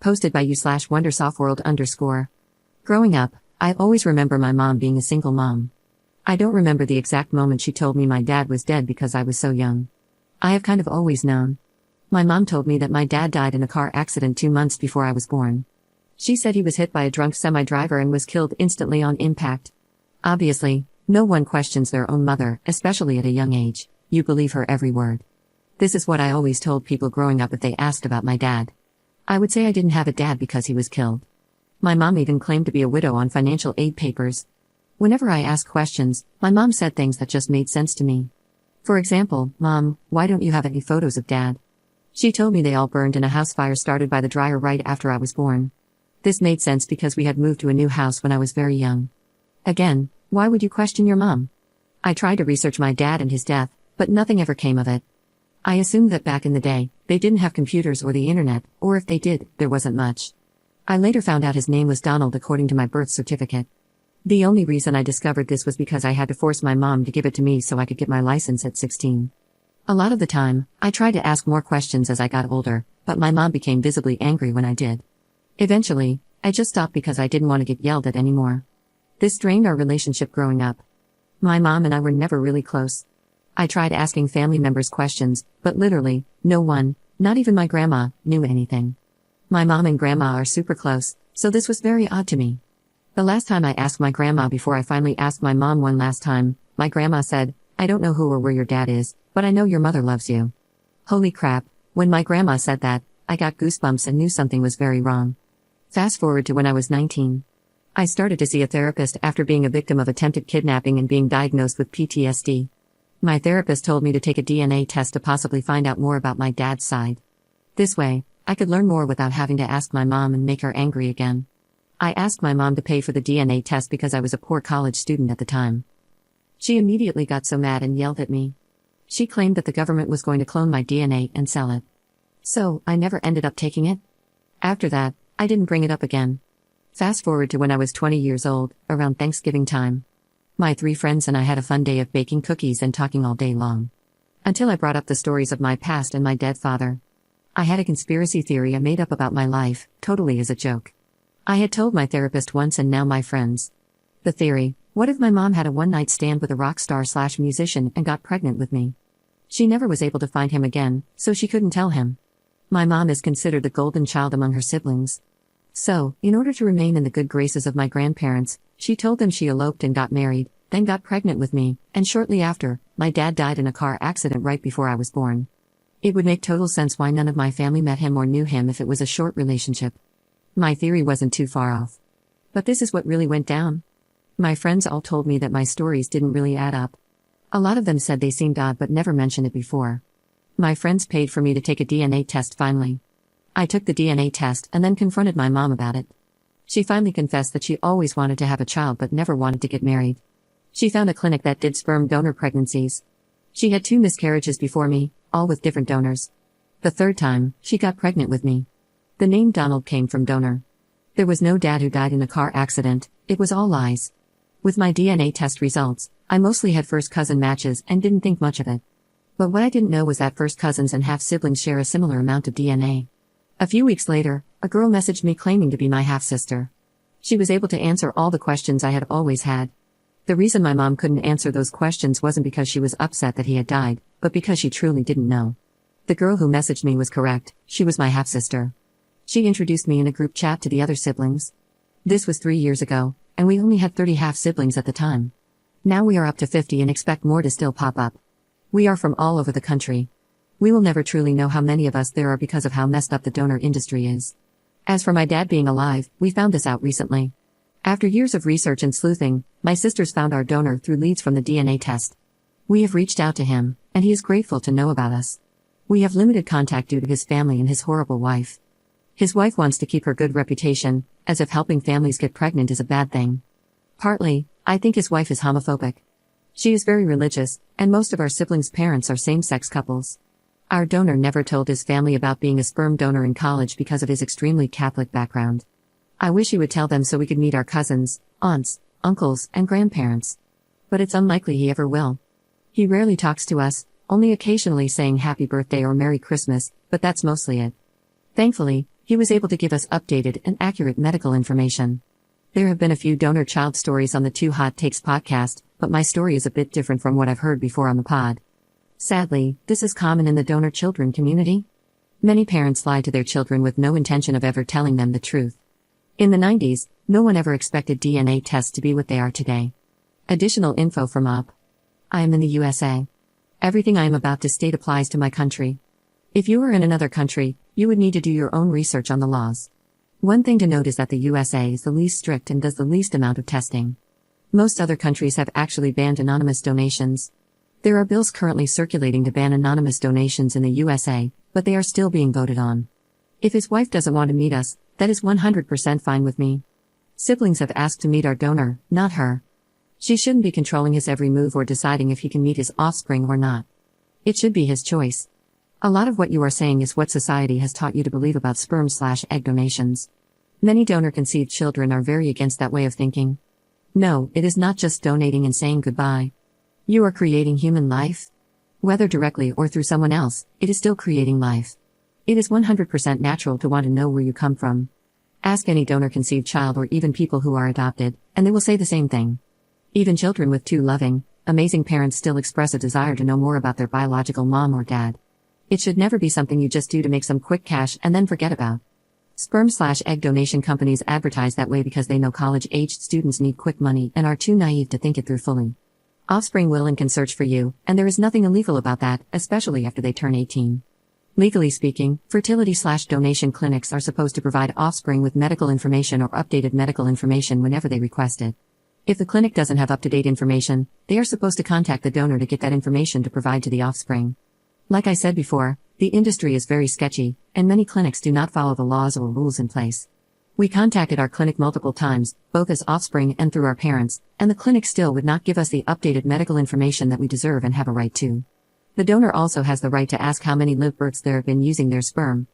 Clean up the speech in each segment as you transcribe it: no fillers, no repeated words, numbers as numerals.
Hosted by you/wondersoftworld_. Growing up, I always remember my mom being a single mom. I don't remember the exact moment she told me my dad was dead because I was so young. I have kind of always known. My mom told me that my dad died in a car accident 2 months before I was born. She said he was hit by a drunk semi-driver and was killed instantly on impact. Obviously, no one questions their own mother, especially at a young age. You believe her every word. This is what I always told people growing up if they asked about my dad. I would say I didn't have a dad because he was killed. My mom even claimed to be a widow on financial aid papers. Whenever I asked questions, my mom said things that just made sense to me. For example, "Mom, why don't you have any photos of Dad?" She told me they all burned in a house fire started by the dryer right after I was born. This made sense because we had moved to a new house when I was very young. Again, why would you question your mom? I tried to research my dad and his death, but nothing ever came of it. I assumed that back in the day, they didn't have computers or the internet, or if they did, there wasn't much. I later found out his name was Donald according to my birth certificate. The only reason I discovered this was because I had to force my mom to give it to me so I could get my license at 16. A lot of the time, I tried to ask more questions as I got older, but my mom became visibly angry when I did. Eventually, I just stopped because I didn't want to get yelled at anymore. This strained our relationship growing up. My mom and I were never really close. I tried asking family members questions, but literally, no one, not even my grandma, knew anything. My mom and grandma are super close, so this was very odd to me. The last time I asked my grandma before I finally asked my mom one last time, my grandma said, "I don't know who or where your dad is, but I know your mother loves you." Holy crap, when my grandma said that, I got goosebumps and knew something was very wrong. Fast forward to when I was 19. I started to see a therapist after being a victim of attempted kidnapping and being diagnosed with PTSD. My therapist told me to take a DNA test to possibly find out more about my dad's side. This way, I could learn more without having to ask my mom and make her angry again. I asked my mom to pay for the DNA test because I was a poor college student at the time. She immediately got so mad and yelled at me. She claimed that the government was going to clone my DNA and sell it. So, I never ended up taking it. After that, I didn't bring it up again. Fast forward to when I was 20 years old, around Thanksgiving time. My 3 friends and I had a fun day of baking cookies and talking all day long. Until I brought up the stories of my past and my dead father. I had a conspiracy theory I made up about my life, totally as a joke. I had told my therapist once and now my friends. The theory: what if my mom had a one-night stand with a rock star/musician and got pregnant with me? She never was able to find him again, so she couldn't tell him. My mom is considered the golden child among her siblings. So, in order to remain in the good graces of my grandparents, she told them she eloped and got married, then got pregnant with me, and shortly after, my dad died in a car accident right before I was born. It would make total sense why none of my family met him or knew him if it was a short relationship. My theory wasn't too far off. But this is what really went down. My friends all told me that my stories didn't really add up. A lot of them said they seemed odd but never mentioned it before. My friends paid for me to take a DNA test finally. I took the DNA test and then confronted my mom about it. She finally confessed that she always wanted to have a child but never wanted to get married. She found a clinic that did sperm donor pregnancies. She had 2 miscarriages before me, all with different donors. The 3rd time, she got pregnant with me. The name Donald came from donor. There was no dad who died in a car accident, it was all lies. With my DNA test results, I mostly had first cousin matches and didn't think much of it. But what I didn't know was that first cousins and half-siblings share a similar amount of DNA. A few weeks later, a girl messaged me claiming to be my half-sister. She was able to answer all the questions I had always had. The reason my mom couldn't answer those questions wasn't because she was upset that he had died, but because she truly didn't know. The girl who messaged me was correct, she was my half-sister. She introduced me in a group chat to the other siblings. This was 3 years ago, and we only had 30 half-siblings at the time. Now we are up to 50 and expect more to still pop up. We are from all over the country. We will never truly know how many of us there are because of how messed up the donor industry is. As for my dad being alive, we found this out recently. After years of research and sleuthing, my sisters found our donor through leads from the DNA test. We have reached out to him, and he is grateful to know about us. We have limited contact due to his family and his horrible wife. His wife wants to keep her good reputation, as if helping families get pregnant is a bad thing. Partly, I think his wife is homophobic. She is very religious, and most of our siblings' parents are same-sex couples. Our donor never told his family about being a sperm donor in college because of his extremely Catholic background. I wish he would tell them so we could meet our cousins, aunts, uncles, and grandparents. But it's unlikely he ever will. He rarely talks to us, only occasionally saying happy birthday or Merry Christmas, but that's mostly it. Thankfully, He was able to give us updated and accurate medical information. There have been a few donor child stories on the Two Hot Takes podcast, but my story is a bit different from what I've heard before on the pod. Sadly, this is common in the donor children community. Many parents lie to their children with no intention of ever telling them the truth. In the 90s, no one ever expected DNA tests to be what they are today. Additional info from UP. I am in the USA. Everything I am about to state applies to my country. If you were in another country, you would need to do your own research on the laws. One thing to note is that the USA is the least strict and does the least amount of testing. Most other countries have actually banned anonymous donations. There are bills currently circulating to ban anonymous donations in the USA, but they are still being voted on. If his wife doesn't want to meet us, that is 100% fine with me. Siblings have asked to meet our donor, not her. She shouldn't be controlling his every move or deciding if he can meet his offspring or not. It should be his choice. A lot of what you are saying is what society has taught you to believe about sperm/egg donations. Many donor-conceived children are very against that way of thinking. No, it is not just donating and saying goodbye. You are creating human life. Whether directly or through someone else, it is still creating life. It is 100% natural to want to know where you come from. Ask any donor-conceived child or even people who are adopted, and they will say the same thing. Even children with two loving, amazing parents still express a desire to know more about their biological mom or dad. It should never be something you just do to make some quick cash and then forget about. Sperm/egg donation companies advertise that way because they know college-aged students need quick money and are too naive to think it through fully. Offspring will and can search for you, and there is nothing illegal about that, especially after they turn 18. Legally speaking, fertility/donation clinics are supposed to provide offspring with medical information or updated medical information whenever they request it. If the clinic doesn't have up-to-date information, they are supposed to contact the donor to get that information to provide to the offspring. Like I said before, the industry is very sketchy, and many clinics do not follow the laws or rules in place. We contacted our clinic multiple times, both as offspring and through our parents, and the clinic still would not give us the updated medical information that we deserve and have a right to. The donor also has the right to ask how many live births there have been using their sperm.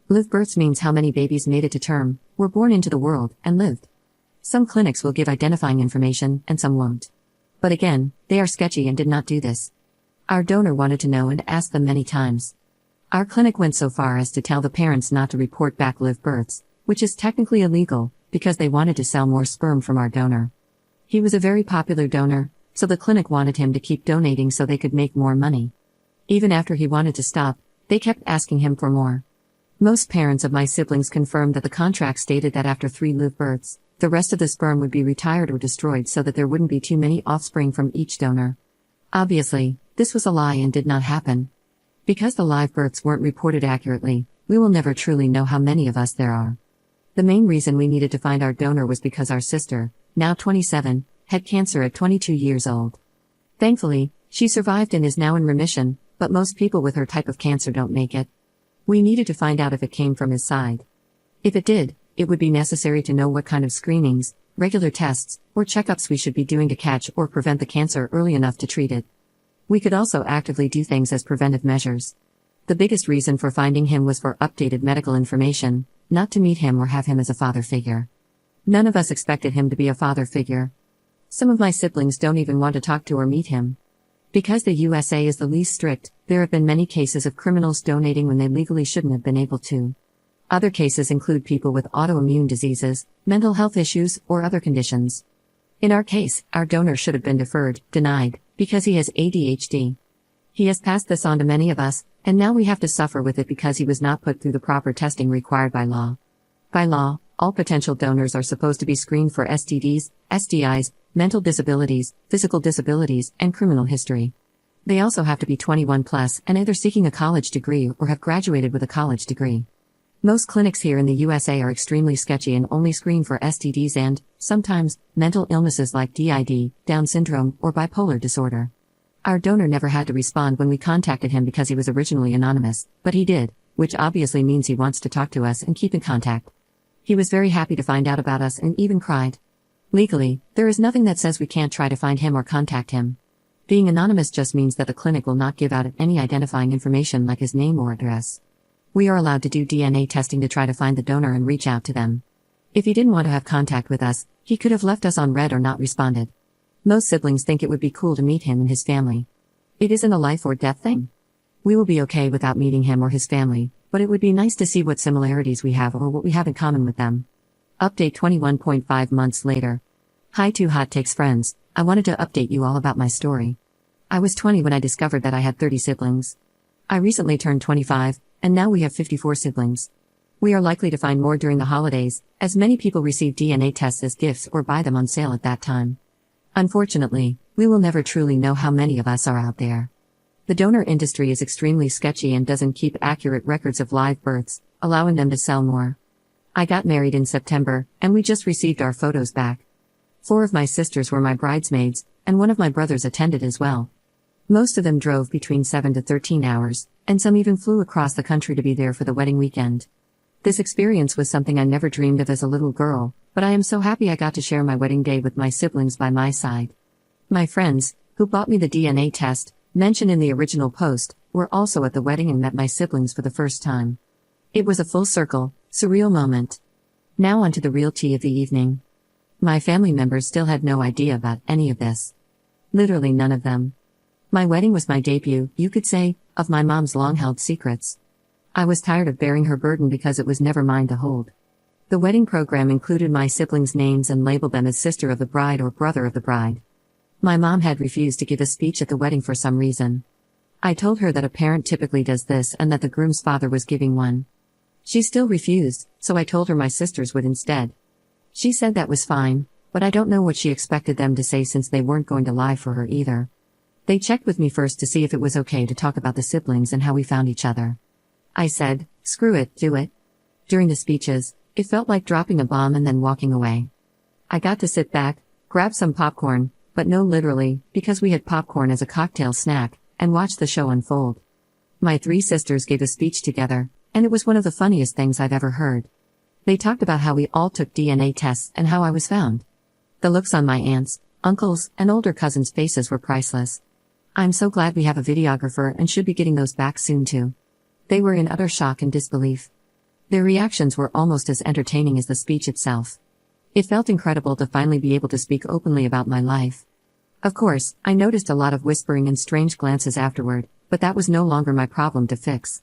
Live births means how many babies made it to term, were born into the world, and lived. Some clinics will give identifying information, and some won't. But again, they are sketchy and did not do this. Our donor wanted to know and asked them many times. Our clinic went so far as to tell the parents not to report back live births, which is technically illegal, because they wanted to sell more sperm from our donor. He was a very popular donor, so the clinic wanted him to keep donating so they could make more money. Even after he wanted to stop, they kept asking him for more. Most parents of my siblings confirmed that the contract stated that after 3 live births, the rest of the sperm would be retired or destroyed so that there wouldn't be too many offspring from each donor. Obviously, this was a lie and did not happen. Because the live births weren't reported accurately, we will never truly know how many of us there are. The main reason we needed to find our donor was because our sister, now 27, had cancer at 22 years old. Thankfully, she survived and is now in remission, but most people with her type of cancer don't make it. We needed to find out if it came from his side. If it did, it would be necessary to know what kind of screenings, regular tests, or checkups we should be doing to catch or prevent the cancer early enough to treat it. We could also actively do things as preventive measures. The biggest reason for finding him was for updated medical information, not to meet him or have him as a father figure. None of us expected him to be a father figure. Some of my siblings don't even want to talk to or meet him. Because the USA is the least strict, there have been many cases of criminals donating when they legally shouldn't have been able to. Other cases include people with autoimmune diseases, mental health issues, or other conditions. In our case, our donor should have been deferred, denied, because he has ADHD. He has passed this on to many of us, and now we have to suffer with it because he was not put through the proper testing required by law. By law, all potential donors are supposed to be screened for STDs, STIs, mental disabilities, physical disabilities, and criminal history. They also have to be 21 plus and either seeking a college degree or have graduated with a college degree. Most clinics here in the USA are extremely sketchy and only screen for STDs and, sometimes, mental illnesses like DID, Down syndrome, or bipolar disorder. Our donor never had to respond when we contacted him because he was originally anonymous, but he did, which obviously means he wants to talk to us and keep in contact. He was very happy to find out about us and even cried. Legally, there is nothing that says we can't try to find him or contact him. Being anonymous just means that the clinic will not give out any identifying information like his name or address. We are allowed to do DNA testing to try to find the donor and reach out to them. If he didn't want to have contact with us, he could have left us on red or not responded. Most siblings think it would be cool to meet him and his family. It isn't a life or death thing. We will be okay without meeting him or his family, but it would be nice to see what similarities we have or what we have in common with them. Update 21.5 months later. Hi to Hot Takes friends, I wanted to update you all about my story. I was 20 when I discovered that I had 30 siblings. I recently turned 25, and now we have 54 siblings. We are likely to find more during the holidays, as many people receive DNA tests as gifts or buy them on sale at that time. Unfortunately, we will never truly know how many of us are out there. The donor industry is extremely sketchy and doesn't keep accurate records of live births, allowing them to sell more. I got married in September, and we just received our photos back. 4 of my sisters were my bridesmaids, and one of my brothers attended as well. Most of them drove between 7 to 13 hours, and some even flew across the country to be there for the wedding weekend. This experience was something I never dreamed of as a little girl, but I am so happy I got to share my wedding day with my siblings by my side. My friends, who bought me the DNA test, mentioned in the original post, were also at the wedding and met my siblings for the first time. It was a full circle, surreal moment. Now on to the real tea of the evening. My family members still had no idea about any of this. Literally none of them. My wedding was my debut, you could say, of my mom's long-held secrets. I was tired of bearing her burden because it was never mine to hold. The wedding program included my siblings' names and labeled them as sister of the bride or brother of the bride. My mom had refused to give a speech at the wedding for some reason. I told her that a parent typically does this and that the groom's father was giving one. She still refused, so I told her my sisters would instead. She said that was fine, but I don't know what she expected them to say since they weren't going to lie for her either. They checked with me first to see if it was okay to talk about the siblings and how we found each other. I said, screw it, do it. During the speeches, it felt like dropping a bomb and then walking away. I got to sit back, grab some popcorn, but no literally, because we had popcorn as a cocktail snack, and watch the show unfold. My 3 sisters gave a speech together, and it was one of the funniest things I've ever heard. They talked about how we all took DNA tests and how I was found. The looks on my aunts, uncles, and older cousins' faces were priceless. I'm so glad we have a videographer and should be getting those back soon too. They were in utter shock and disbelief. Their reactions were almost as entertaining as the speech itself. It felt incredible to finally be able to speak openly about my life. Of course, I noticed a lot of whispering and strange glances afterward, but that was no longer my problem to fix.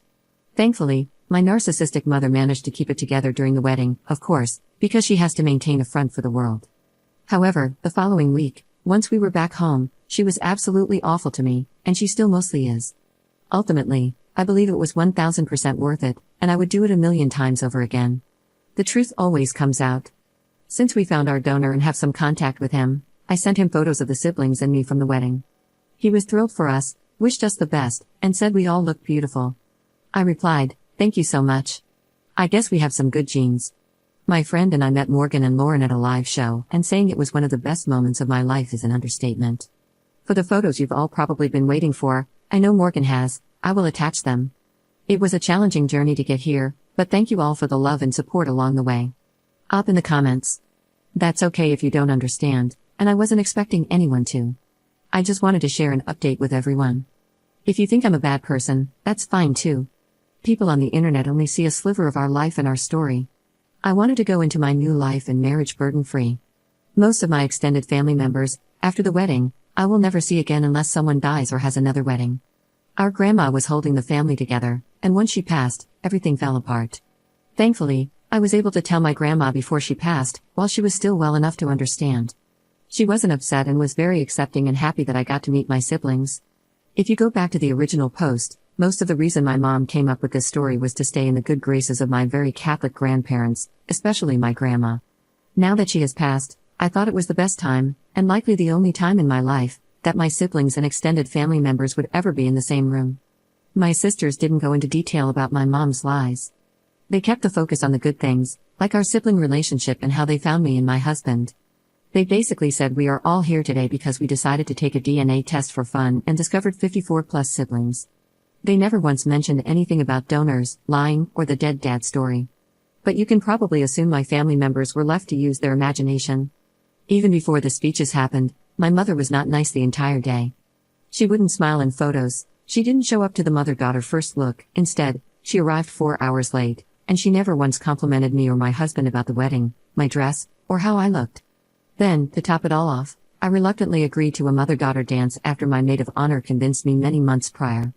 Thankfully, my narcissistic mother managed to keep it together during the wedding, of course, because she has to maintain a front for the world. However, the following week, once we were back home, she was absolutely awful to me, and she still mostly is. Ultimately, I believe it was 1000% worth it, and I would do it a million times over again. The truth always comes out. Since we found our donor and have some contact with him, I sent him photos of the siblings and me from the wedding. He was thrilled for us, wished us the best, and said we all looked beautiful. I replied, thank you so much. I guess we have some good genes. My friend and I met Morgan and Lauren at a live show, and saying it was one of the best moments of my life is an understatement. For the photos you've all probably been waiting for, I know Morgan has, I will attach them. It was a challenging journey to get here, but thank you all for the love and support along the way. Up in the comments. That's okay if you don't understand, and I wasn't expecting anyone to. I just wanted to share an update with everyone. If you think I'm a bad person, that's fine too. People on the internet only see a sliver of our life and our story. I wanted to go into my new life and marriage burden-free. Most of my extended family members, after the wedding, I will never see again unless someone dies or has another wedding. Our grandma was holding the family together, and once she passed, everything fell apart. Thankfully, I was able to tell my grandma before she passed, while she was still well enough to understand. She wasn't upset and was very accepting and happy that I got to meet my siblings. If you go back to the original post, most of the reason my mom came up with this story was to stay in the good graces of my very Catholic grandparents, especially my grandma. Now that she has passed, I thought it was the best time, and likely the only time in my life, that my siblings and extended family members would ever be in the same room. My sisters didn't go into detail about my mom's lies. They kept the focus on the good things, like our sibling relationship and how they found me and my husband. They basically said we are all here today because we decided to take a DNA test for fun and discovered 54 plus siblings. They never once mentioned anything about donors, lying, or the dead dad story. But you can probably assume my family members were left to use their imagination. Even before the speeches happened, my mother was not nice the entire day. She wouldn't smile in photos, she didn't show up to the mother-daughter first look, instead, she arrived 4 hours late, and she never once complimented me or my husband about the wedding, my dress, or how I looked. Then, to top it all off, I reluctantly agreed to a mother-daughter dance after my maid of honor convinced me many months prior.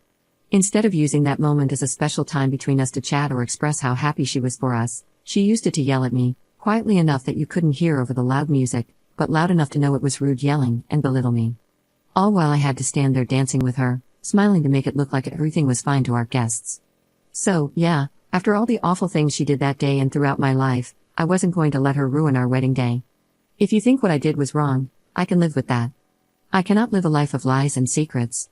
Instead of using that moment as a special time between us to chat or express how happy she was for us, she used it to yell at me, quietly enough that you couldn't hear over the loud music, but loud enough to know it was rude yelling, and belittle me. All while I had to stand there dancing with her, smiling to make it look like everything was fine to our guests. So, yeah, after all the awful things she did that day and throughout my life, I wasn't going to let her ruin our wedding day. If you think what I did was wrong, I can live with that. I cannot live a life of lies and secrets.